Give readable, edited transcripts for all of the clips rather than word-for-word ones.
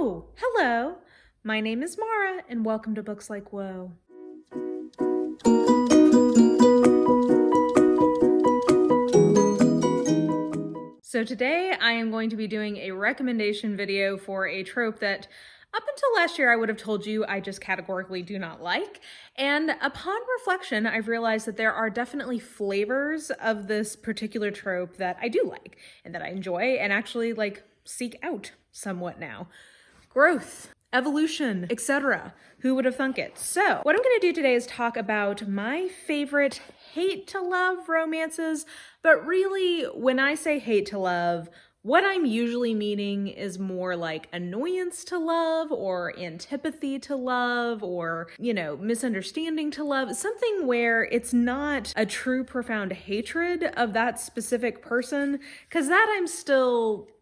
Oh, hello. My name is Mara, and welcome to Books Like Whoa. So today I am going to be doing a recommendation video for a trope that up until last year I would have told you I just categorically do not like. And upon reflection, I've realized that there are definitely flavors of this particular trope that I do like and that I enjoy and actually like seek out somewhat now. Growth, evolution, etc. Who would have thunk it? So what I'm going to do today is talk about my favorite hate to love romances, but really when I say hate to love, what I'm usually meaning is more like annoyance to love or antipathy to love or, misunderstanding to love. Something where it's not a true profound hatred of that specific person, because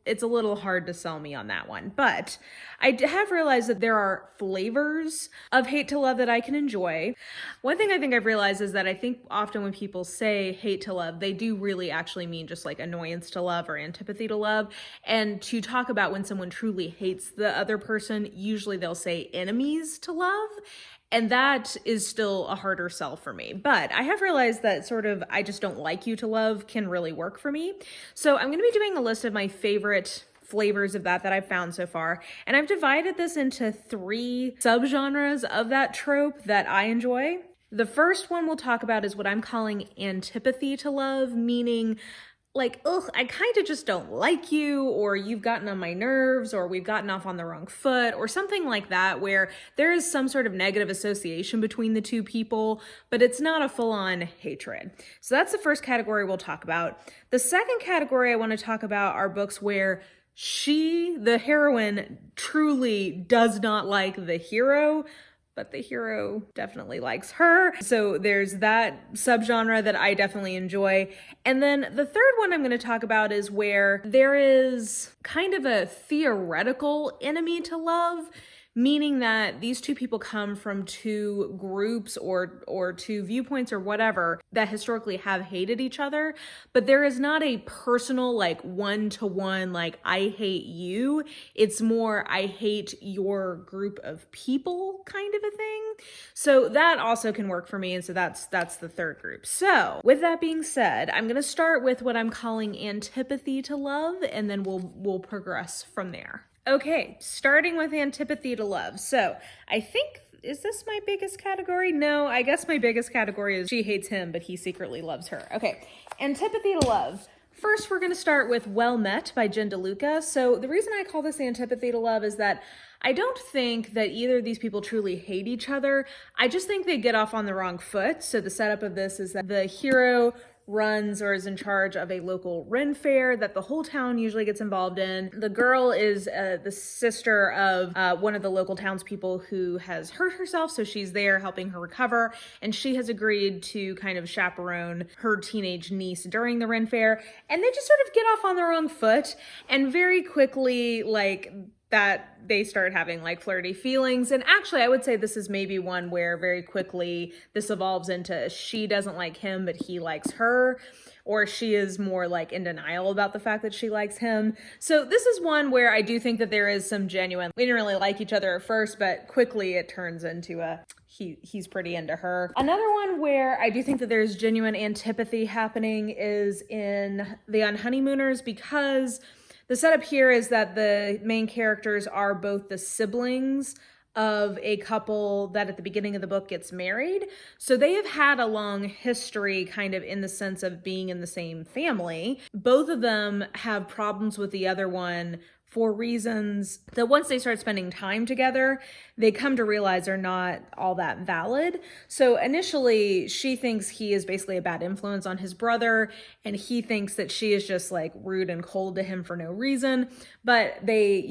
it's a little hard to sell me on that one. But I have realized that there are flavors of hate to love that I can enjoy. One thing I think I've realized is that I think often when people say hate to love, they do really actually mean just like annoyance to love or antipathy to love. And to talk about when someone truly hates the other person, usually they'll say enemies to love. And that is still a harder sell for me. But I have realized that sort of I just don't like you to love can really work for me. So I'm going to be doing a list of my favorite flavors of that I've found so far. And I've divided this into 3 subgenres of that trope that I enjoy. The first one we'll talk about is what I'm calling antipathy to love, meaning like, ugh, I kind of just don't like you, or you've gotten on my nerves, or we've gotten off on the wrong foot, or something like that, where there is some sort of negative association between the two people, but it's not a full-on hatred. So that's the first category we'll talk about. The second category I want to talk about are books where the heroine, truly does not like the hero, but the hero definitely likes her. So there's that subgenre that I definitely enjoy. And then the third one I'm going to talk about is where there is kind of a theoretical enemy to love, meaning that these two people come from 2 groups or 2 viewpoints or whatever that historically have hated each other, but there is not a personal like one-to-one like I hate you. It's more I hate your group of people kind of a thing. So that also can work for me, and so that's the third group. So with that being said, I'm going to start with what I'm calling antipathy to love, and then we'll progress from there. Okay, starting with antipathy to love. So I think, is this my biggest category? No, I guess my biggest category is she hates him, but he secretly loves her. Okay, antipathy to love. First, we're going to start with Well Met by Jen DeLuca. So the reason I call this antipathy to love is that I don't think that either of these people truly hate each other. I just think they get off on the wrong foot. So the setup of this is that the hero runs or is in charge of a local Ren fair that the whole town usually gets involved in. The girl is the sister of one of the local townspeople who has hurt herself, so she's there helping her recover, and she has agreed to kind of chaperone her teenage niece during the Ren fair, and they just sort of get off on the wrong foot, and very quickly, like, that they start having like flirty feelings. And actually I would say this is maybe one where very quickly this evolves into she doesn't like him, but he likes her, or she is more like in denial about the fact that she likes him. So this is one where I do think that there is some genuine, we didn't really like each other at first, but quickly it turns into he's pretty into her. Another one where I do think that there's genuine antipathy happening is in The Unhoneymooners, because the setup here is that the main characters are both the siblings of a couple that at the beginning of the book gets married. So they have had a long history kind of in the sense of being in the same family. Both of them have problems with the other one for reasons that once they start spending time together, they come to realize are not all that valid. So initially, she thinks he is basically a bad influence on his brother, and he thinks that she is just like rude and cold to him for no reason. But they,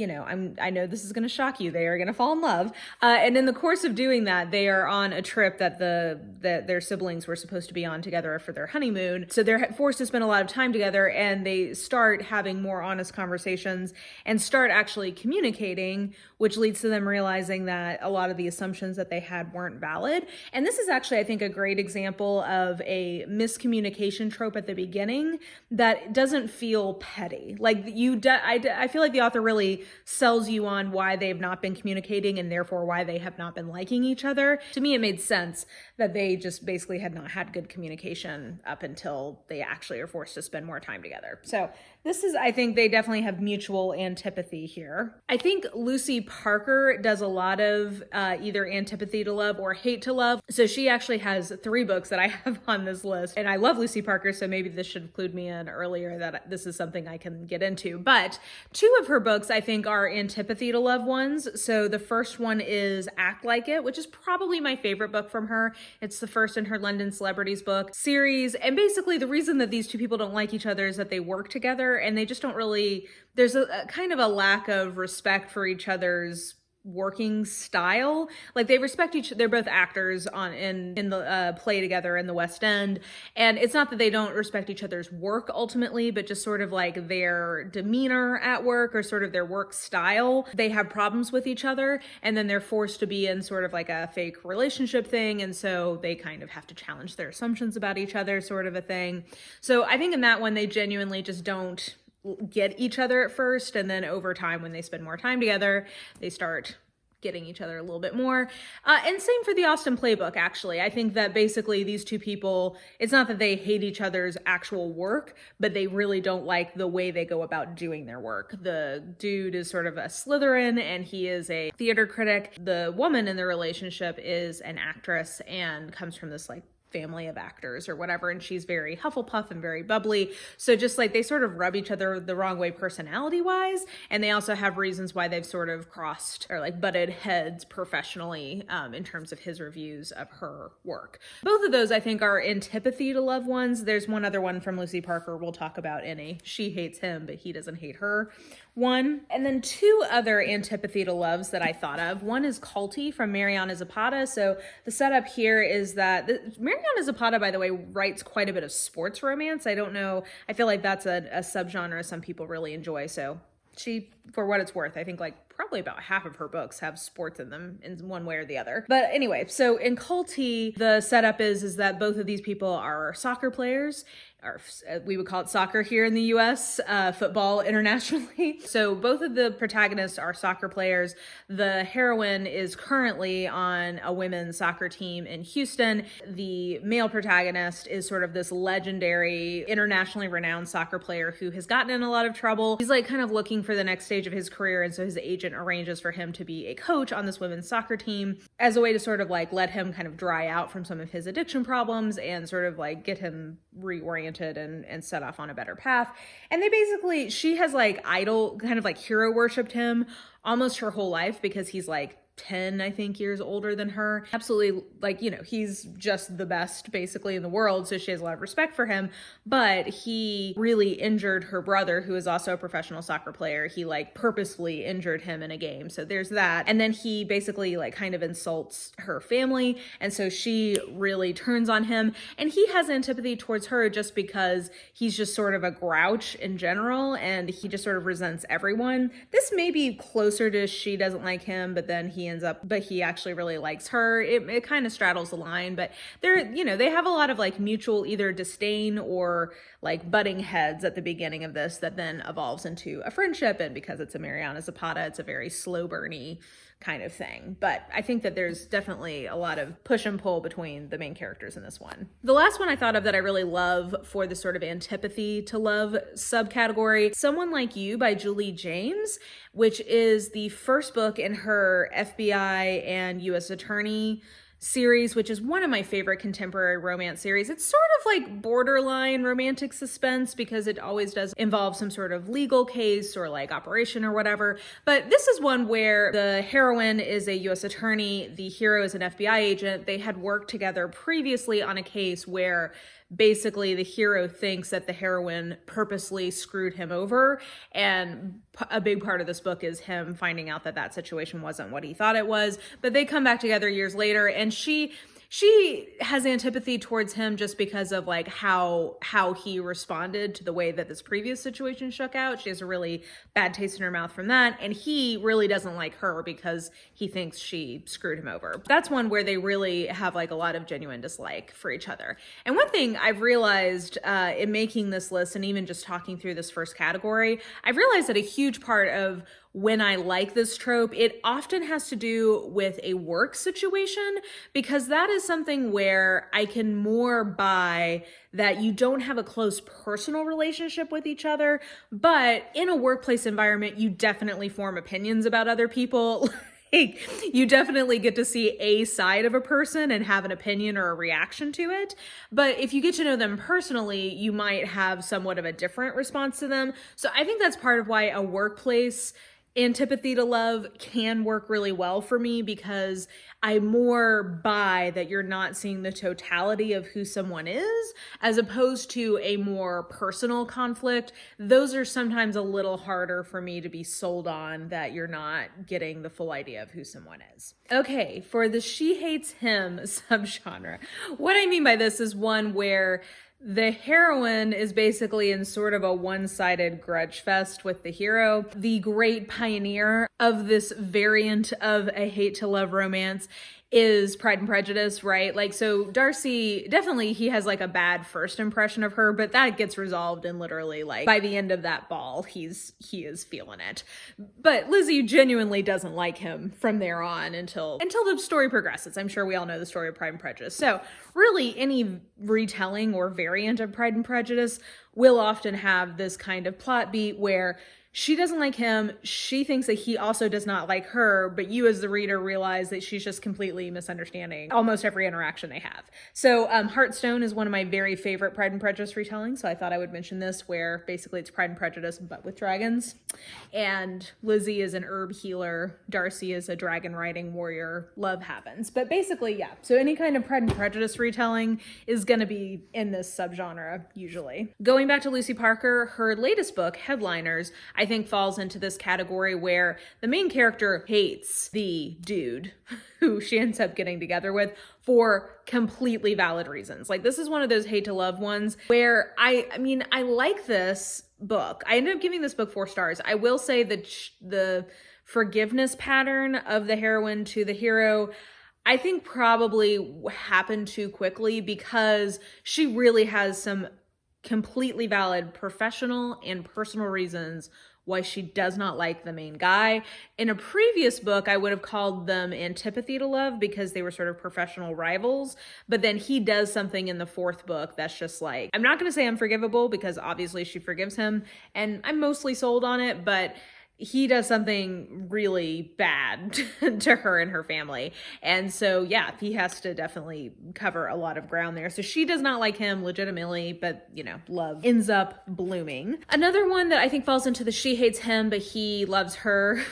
I know this is going to shock you, they are going to fall in love. And in the course of doing that, they are on a trip that their siblings were supposed to be on together for their honeymoon. So they're forced to spend a lot of time together, and they start having more honest conversations. and start actually communicating, which leads to them realizing that a lot of the assumptions that they had weren't valid. And this is actually, I think, a great example of a miscommunication trope at the beginning that doesn't feel petty. Like I feel like the author really sells you on why they've not been communicating and therefore why they have not been liking each other. To me, it made sense that they just basically had not had good communication up until they actually are forced to spend more time together. So this is, I think they definitely have mutual antipathy here. I think Lucy Parker does a lot of either antipathy to love or hate to love. So she actually has 3 books that I have on this list. And I love Lucy Parker, so maybe this should include me in earlier that this is something I can get into. But 2 of her books I think are antipathy to love ones. So the first one is Act Like It, which is probably my favorite book from her. It's the first in her London Celebrities book series. And basically the reason that these 2 people don't like each other is that they work together and they just don't really, there's a kind of a lack of respect for each other's working style. Like they respect they're both actors in the play together in the West End, and it's not that they don't respect each other's work ultimately, but just sort of like their demeanor at work or sort of their work style. They have problems with each other, and then they're forced to be in sort of like a fake relationship thing, and so they kind of have to challenge their assumptions about each other, sort of a thing. So I think in that one they genuinely just don't get each other at first, and then over time when they spend more time together they start getting each other a little bit more. And same for the Austen playbook, actually. I think that basically these 2 people, it's not that they hate each other's actual work, but they really don't like the way they go about doing their work. The dude is sort of a Slytherin and he is a theater critic. The woman in the relationship is an actress and comes from this like family of actors or whatever, and she's very Hufflepuff and very bubbly. So just like they sort of rub each other the wrong way personality wise, and they also have reasons why they've sort of crossed or like butted heads professionally in terms of his reviews of her work. Both of those I think are antipathy to love ones. There's one other one from Lucy Parker we'll talk about in a she hates him but he doesn't hate her one. And then 2 other antipathy to loves that I thought of. One is Kulti from Mariana Zapata. So the setup here is that Mariana Zapata, by the way, writes quite a bit of sports romance. I don't know, I feel like that's a subgenre some people really enjoy. So she, for what it's worth, I think like probably about half of her books have sports in them in one way or the other. But anyway, so in Kulti, the setup is that both of these people are soccer players, or we would call it soccer here in the US, football internationally. So both of the protagonists are soccer players. The heroine is currently on a women's soccer team in Houston. The male protagonist is sort of this legendary, internationally renowned soccer player who has gotten in a lot of trouble. He's like kind of looking for the next stage of his career, and so his agent arranges for him to be a coach on this women's soccer team as a way to sort of like let him kind of dry out from some of his addiction problems and sort of like get him reoriented and set off on a better path. And they basically, she has like idol, kind of like hero worshipped him almost her whole life because he's like 10, I think, years older than her. Absolutely, like, you know, he's just the best basically in the world, so she has a lot of respect for him. But he really injured her brother, who is also a professional soccer player. He like purposefully injured him in a game, so there's that. And then he basically like kind of insults her family, and so she really turns on him, and he has antipathy towards her just because he's just sort of a grouch in general, and he just sort of resents everyone. This may be closer to she doesn't like him, but then he actually really likes her. It kind of straddles the line, but they're, you know, they have a lot of like mutual either disdain or like butting heads at the beginning of this that then evolves into a friendship. And because it's a Mariana Zapata, it's a very slow burny kind of thing. But I think that there's definitely a lot of push and pull between the main characters in this one. The last one I thought of that I really love for the sort of antipathy to love subcategory, Someone Like You by Julie James, which is the first book in her FBI and U.S. Attorney series, which is one of my favorite contemporary romance series. It's sort of like borderline romantic suspense because it always does involve some sort of legal case or like operation or whatever. But this is one where the heroine is a US attorney, the hero is an FBI agent. They had worked together previously on a case where basically the hero thinks that the heroine purposely screwed him over, and a big part of this book is him finding out that that situation wasn't what he thought it was. But they come back together years later, and she she has antipathy towards him just because of like how he responded to the way that this previous situation shook out. She has a really bad taste in her mouth from that, and he really doesn't like her because he thinks she screwed him over. That's one where they really have like a lot of genuine dislike for each other. And one thing I've realized in making this list, and even just talking through this first category, I've realized that a huge part of when I like this trope, it often has to do with a work situation, because that is something where I can more buy that you don't have a close personal relationship with each other, but in a workplace environment, you definitely form opinions about other people. You definitely get to see a side of a person and have an opinion or a reaction to it. But if you get to know them personally, you might have somewhat of a different response to them. So I think that's part of why a workplace antipathy to love can work really well for me, because I more buy that you're not seeing the totality of who someone is, as opposed to a more personal conflict. Those are sometimes a little harder for me to be sold on, that you're not getting the full idea of who someone is. Okay, for the she hates him subgenre, what I mean by this is one where the heroine is basically in sort of a one-sided grudge fest with the hero. The great pioneer of this variant of a hate to love romance is Pride and Prejudice, right? Like, so Darcy, definitely he has like a bad first impression of her, but that gets resolved in literally like by the end of that ball, he is feeling it. But Lizzie genuinely doesn't like him from there on until the story progresses. I'm sure we all know the story of Pride and Prejudice. So really any retelling or variant of Pride and Prejudice will often have this kind of plot beat where she doesn't like him, she thinks that he also does not like her, but you as the reader realize that she's just completely misunderstanding almost every interaction they have. So HEARTSTONE is one of my very favorite Pride and Prejudice retellings, so I thought I would mention this, where basically it's Pride and Prejudice but with dragons. And Lizzie is an herb healer, Darcy is a dragon riding warrior, love happens. But basically, yeah, so any kind of Pride and Prejudice retelling is gonna be in this subgenre, usually. Going back to Lucy Parker, her latest book, Headliners, I think falls into this category where the main character hates the dude who she ends up getting together with for completely valid reasons. Like, this is one of those hate to love ones where I mean, I like this book. I ended up giving this book 4 stars. I will say that the forgiveness pattern of the heroine to the hero, I think probably happened too quickly, because she really has some completely valid professional and personal reasons why she does not like the main guy. In a previous book, I would have called them antipathy to love because they were sort of professional rivals. But then he does something in the 4th book that's just like, I'm not going to say unforgivable because obviously she forgives him and I'm mostly sold on it, but he does something really bad to her and her family. And so, yeah, he has to definitely cover a lot of ground there. So she does not like him legitimately, but, you know, love ends up blooming. Another one that I think falls into the she hates him, but he loves her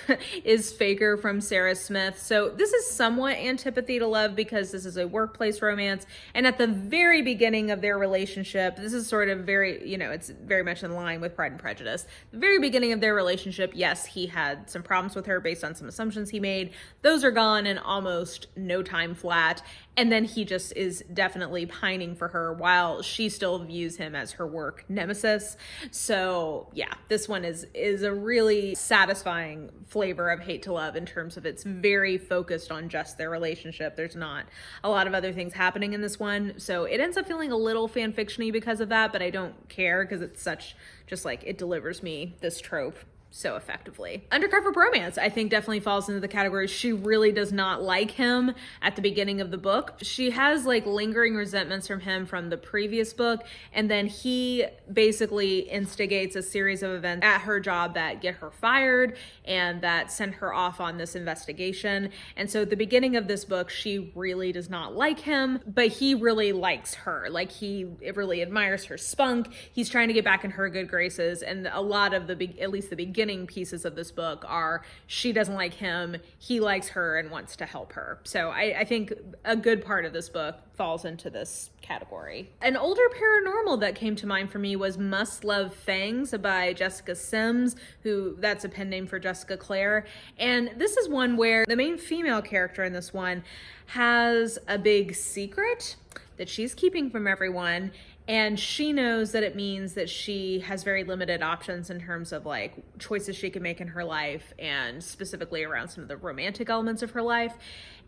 is Faker from Sarah Smith. So this is somewhat antipathy to love because this is a workplace romance. And at the very beginning of their relationship, this is sort of very, you know, it's very much in line with Pride and Prejudice. The very beginning of their relationship, yes, he had some problems with her based on some assumptions he made. Those are gone in almost no time flat. And then he just is definitely pining for her while she still views him as her work nemesis. So yeah, this one is a really satisfying flavor of hate to love in terms of it's very focused on just their relationship. There's not a lot of other things happening in this one. So it ends up feeling a little fan fiction-y because of that, but I don't care because it's such just like it delivers me this trope so effectively. Undercover Bromance, I think, definitely falls into the category. She really does not like him at the beginning of the book. She has like lingering resentments from him from the previous book, and then he basically instigates a series of events at her job that get her fired and that send her off on this investigation. And so at the beginning of this book, she really does not like him, but he really likes her. Like, he really admires her spunk. He's trying to get back in her good graces, and a lot of at least the beginning beginning pieces of this book are she doesn't like him, he likes her and wants to help her. So I think a good part of this book falls into this category. An older paranormal that came to mind for me was Must Love Fangs by Jessica Sims, that's a pen name for Jessica Clare. And this is one where the main female character in this one has a big secret that she's keeping from everyone, and she knows that it means that she has very limited options in terms of like choices she can make in her life, and specifically around some of the romantic elements of her life.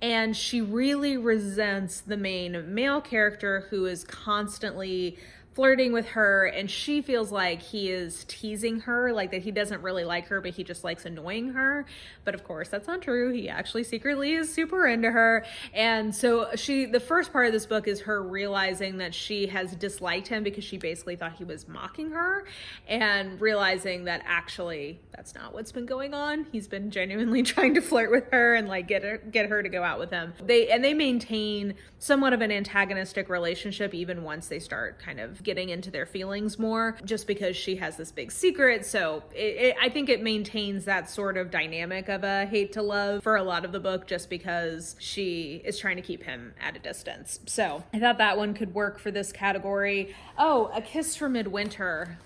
And she really resents the main male character who is constantly flirting with her, and she feels like he is teasing her, like that he doesn't really like her, but he just likes annoying her. But of course, that's not true. He actually secretly is super into her. And so the first part of this book is her realizing that she has disliked him because she basically thought he was mocking her, and realizing that actually that's not what's been going on. He's been genuinely trying to flirt with her and like get her to go out with him. They maintain somewhat of an antagonistic relationship even once they start kind of getting into their feelings more, just because she has this big secret. So I think it maintains that sort of dynamic of a hate to love for a lot of the book, just because she is trying to keep him at a distance. So I thought that one could work for this category. Oh, A Kiss for Midwinter.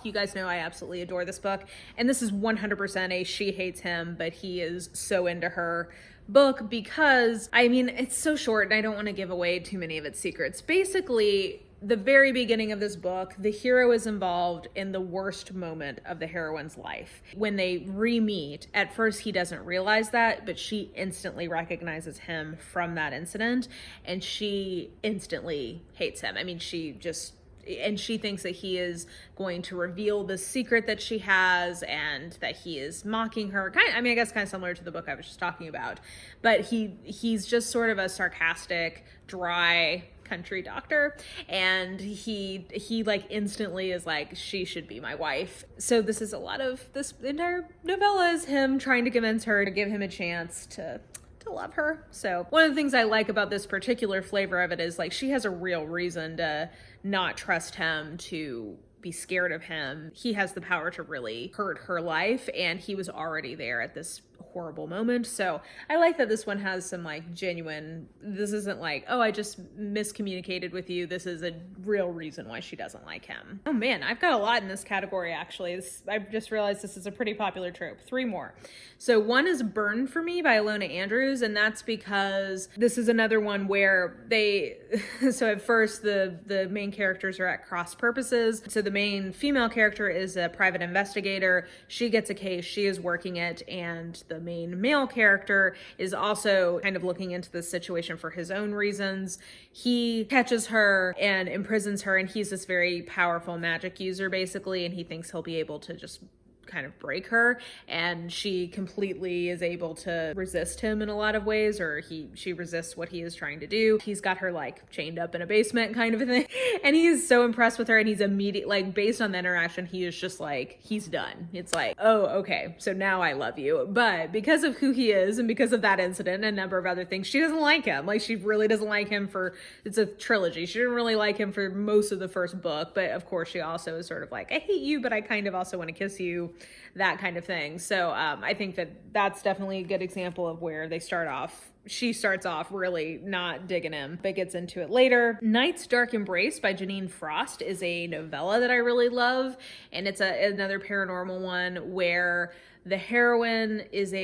You guys know I absolutely adore this book, and this is 100% a she hates him, but he is so into her book, because I mean, it's so short and I don't want to give away too many of its secrets. Basically, the very beginning of this book, the hero is involved in the worst moment of the heroine's life. When they re-meet, at first he doesn't realize that, but she instantly recognizes him from that incident, and she instantly hates him. I mean, she thinks that he is going to reveal the secret that she has, and that he is mocking her. I guess kind of similar to the book I was just talking about. But he's just sort of a sarcastic, dry country doctor, and he like instantly is like, she should be my wife. So this entire novella is him trying to convince her to give him a chance to love her. So one of the things I like about this particular flavor of it is like she has a real reason to not trust him, to be scared of him. He has the power to really hurt her life, and he was already there at this horrible moment. So I like that this one has some like genuine, this isn't like, oh, I just miscommunicated with you. This is a real reason why she doesn't like him. Oh man, I've got a lot in this category actually. I've just realized this is a pretty popular trope. 3 more. So one is Burn for Me by Ilona Andrews, and that's because this is another one where so at first the main characters are at cross purposes. So the main female character is a private investigator. She gets a case, she is working it, and the main male character is also kind of looking into the situation for his own reasons. He catches her and imprisons her, and he's this very powerful magic user basically, and he thinks he'll be able to just kind of break her, and she completely is able to resist him in a lot of ways, or she resists what he is trying to do. He's got her like chained up in a basement kind of a thing, and he is so impressed with her, and he's immediate, like based on the interaction, he is just like, he's done. It's like, oh, okay, so now I love you. But because of who he is and because of that incident and a number of other things, she doesn't like him. Like she really doesn't like him it's a trilogy. She didn't really like him for most of the first book, but of course she also is sort of like, I hate you, but I kind of also want to kiss you, that kind of thing. So I think that's definitely a good example of where she starts off really not digging him, but gets into it later. Night's Dark Embrace by Jeaniene Frost is a novella that I really love, and it's another paranormal one where the heroine is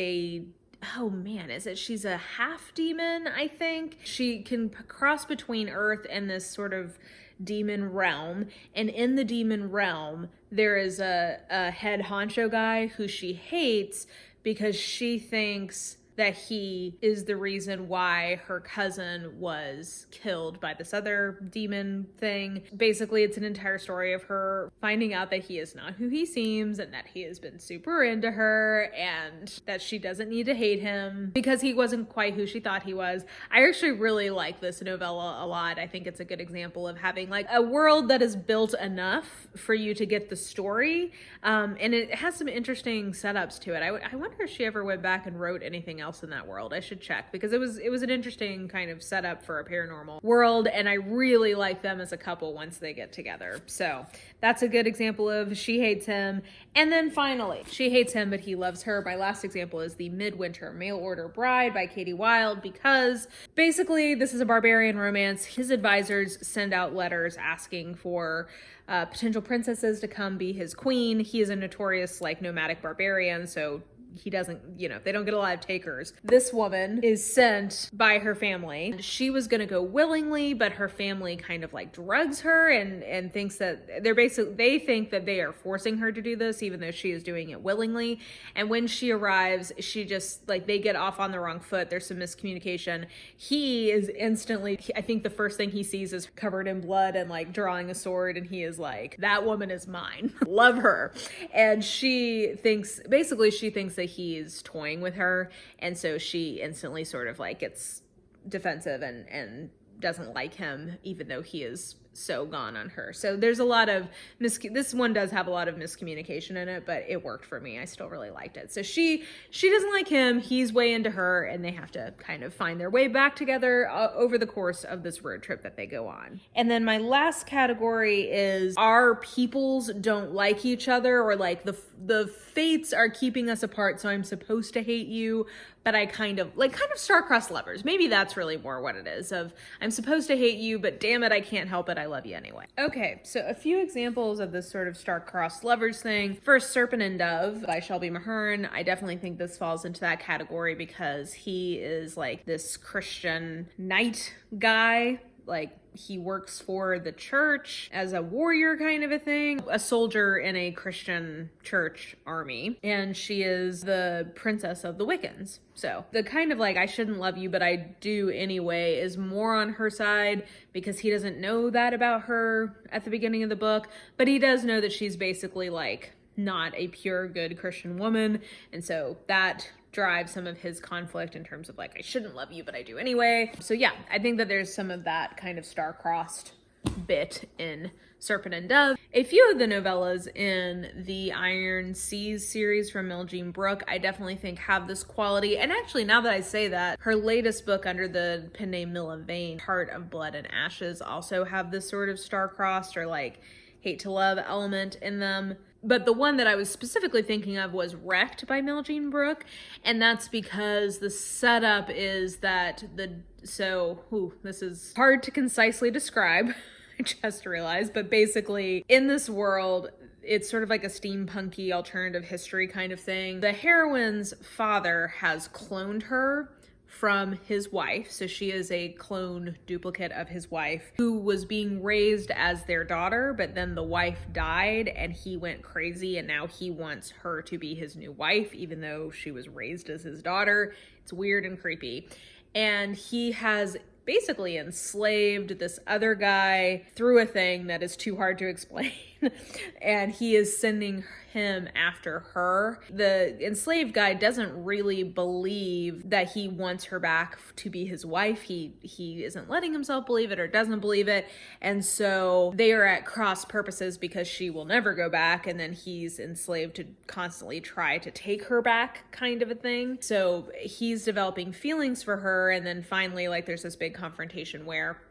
she's a half demon, I think. She can cross between Earth and this sort of demon realm, and in the demon realm there is a head honcho guy who she hates because she thinks that he is the reason why her cousin was killed by this other demon thing. Basically, it's an entire story of her finding out that he is not who he seems, and that he has been super into her, and that she doesn't need to hate him because he wasn't quite who she thought he was. I actually really like this novella a lot. I think it's a good example of having like a world that is built enough for you to get the story, and it has some interesting setups to it. I wonder if she ever went back and wrote anything else else in that world. I should check, because it was an interesting kind of setup for a paranormal world, and I really like them as a couple once they get together. So that's a good example of she hates him. And then finally, she hates him, but he loves her. My last example is the Midwinter Mail Order Bride by Katie Wilde, because basically this is a barbarian romance. His advisors send out letters asking for potential princesses to come be his queen. He is a notorious like nomadic barbarian, so he doesn't, you know, they don't get a lot of takers. This woman is sent by her family. She was gonna go willingly, but her family kind of like drugs her and thinks that they think that they are forcing her to do this, even though she is doing it willingly. And when she arrives, she just like, they get off on the wrong foot. There's some miscommunication. He is instantly, I think the first thing he sees is covered in blood and like drawing a sword, and he is like, that woman is mine. Love her. And she thinks that he's toying with her, and so she instantly sort of like gets defensive and doesn't like him, even though he is so gone on her. So there's a lot of this one does have a lot of miscommunication in it, but it worked for me. I still really liked it. So she doesn't like him, he's way into her, and they have to kind of find their way back together over the course of this road trip that they go on. And then my last category is our peoples don't like each other, or like the fates are keeping us apart, so I'm supposed to hate you, but I kind of star-crossed lovers. Maybe that's really more what it is, of I'm supposed to hate you, but damn it, I can't help it, I love you anyway. Okay, so a few examples of this sort of star-crossed lovers thing. First, Serpent and Dove by Shelby Muhurin. I definitely think this falls into that category because he is like this Christian knight guy. Like, he works for the church as a warrior kind of a thing, a soldier in a Christian church army, and she is the princess of the Wiccans. So the kind of like, I shouldn't love you, but I do anyway, is more on her side, because he doesn't know that about her at the beginning of the book, but he does know that she's basically like not a pure good Christian woman, and so that drive some of his conflict in terms of like, I shouldn't love you, but I do anyway. So yeah, I think that there's some of that kind of star-crossed bit in Serpent and Dove. A few of the novellas in the Iron Seas series from Mel Jean Brooke, I definitely think have this quality. And actually, now that I say that, her latest book under the pen name Milla Vane, Heart of Blood and Ashes, also have this sort of star-crossed or like hate to love element in them. But the one that I was specifically thinking of was Wrecked by Mel Jean Brooke, and that's because the setup is that this is hard to concisely describe, I just realized, but basically in this world, it's sort of like a steampunky alternative history kind of thing. The heroine's father has cloned her from his wife, so she is a clone duplicate of his wife, who was being raised as their daughter, but then the wife died and he went crazy, and now he wants her to be his new wife, even though she was raised as his daughter. It's weird and creepy. And he has basically enslaved this other guy through a thing that is too hard to explain. And he is sending him after her. The enslaved guy doesn't really believe that he wants her back to be his wife. He isn't letting himself believe it or doesn't believe it. And so they are at cross purposes because she will never go back. And then he's enslaved to constantly try to take her back, kind of a thing. So he's developing feelings for her. And then finally, like, there's this big confrontation where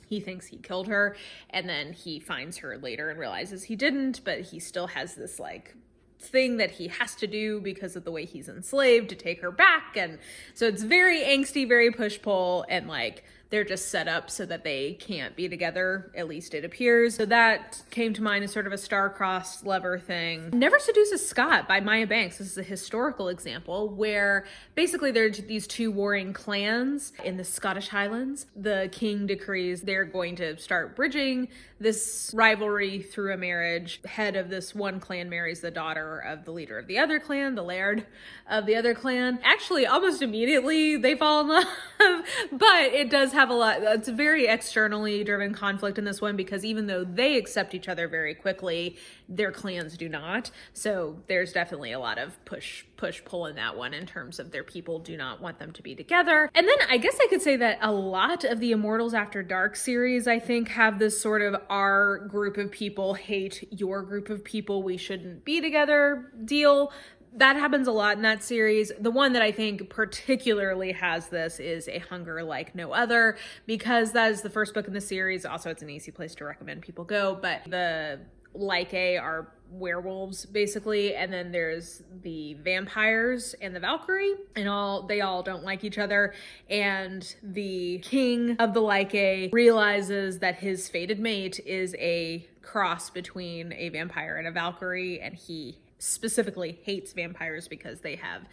he thinks he killed her, and then he finds her later and realizes he didn't, but he still has this like thing that he has to do because of the way he's enslaved to take her back. And so it's very angsty, very push-pull, and like they're just set up so that they can't be together, at least it appears. So that came to mind as sort of a star-crossed lover thing. Never Seduces Scott by Maya Banks. This is a historical example where basically there's these two warring clans in the Scottish Highlands. The king decrees they're going to start bridging this rivalry through a marriage. Head of this one clan marries the daughter of the leader of the other clan, the laird of the other clan. Actually, almost immediately they fall in love, but it does have a lot. It's a very externally driven conflict in this one, because even though they accept each other very quickly, their clans do not. So there's definitely a lot of push pull in that one in terms of their people do not want them to be together. And then I guess I could say that a lot of the Immortals After Dark series, I think, have this sort of our group of people hate your group of people, we shouldn't be together deal. that happens a lot in that series. The one that I think particularly has this is A Hunger Like No Other, because that is the first book in the series. Also, it's an easy place to recommend people go, but the Lycae are werewolves basically, and then there's the vampires and the Valkyrie, and they all don't like each other, and the king of the Lycae realizes that his fated mate is a cross between a vampire and a Valkyrie, and he specifically hates vampires because they have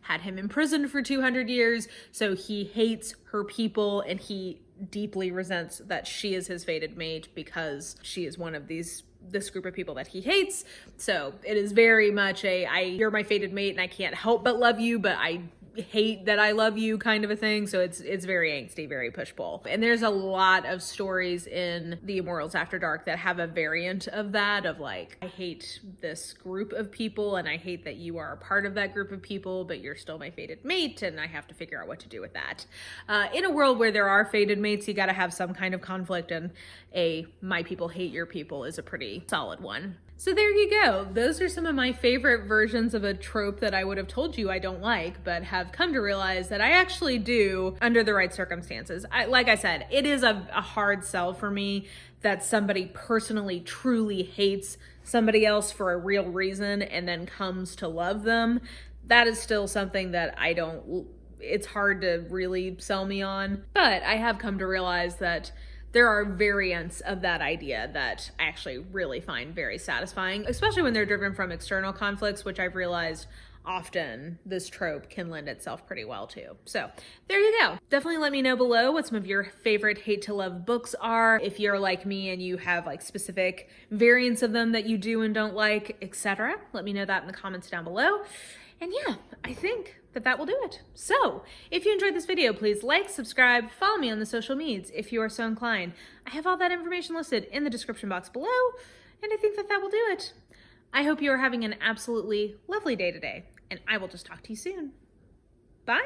had him imprisoned for 200 years, so he hates her people, and he deeply resents that she is his fated mate because she is one of this group of people that he hates. So it is very much you're my fated mate and I can't help but love you, but I hate that I love you kind of a thing. So it's very angsty, very push-pull. And there's a lot of stories in the Immortals After Dark that have a variant of that, of like, I hate this group of people and I hate that you are a part of that group of people, but you're still my fated mate and I have to figure out what to do with that. In a world where there are fated mates, you gotta have some kind of conflict, and my people hate your people is a pretty solid one. So there you go. Those are some of my favorite versions of a trope that I would have told you I don't like, but have come to realize that I actually do under the right circumstances. Like I said, it is a hard sell for me that somebody personally truly hates somebody else for a real reason and then comes to love them. That is still something that it's hard to really sell me on. But I have come to realize that there are variants of that idea that I actually really find very satisfying, especially when they're driven from external conflicts, which I've realized often this trope can lend itself pretty well to. So there you go. Definitely let me know below what some of your favorite hate to love books are. If you're like me and you have like specific variants of them that you do and don't like, etc. Let me know that in the comments down below. And yeah, I think that will do it. So if you enjoyed this video, please like, subscribe, follow me on the social medias if you are so inclined. I have all that information listed in the description box below, and I think that will do it. I hope you are having an absolutely lovely day today, and I will just talk to you soon. Bye!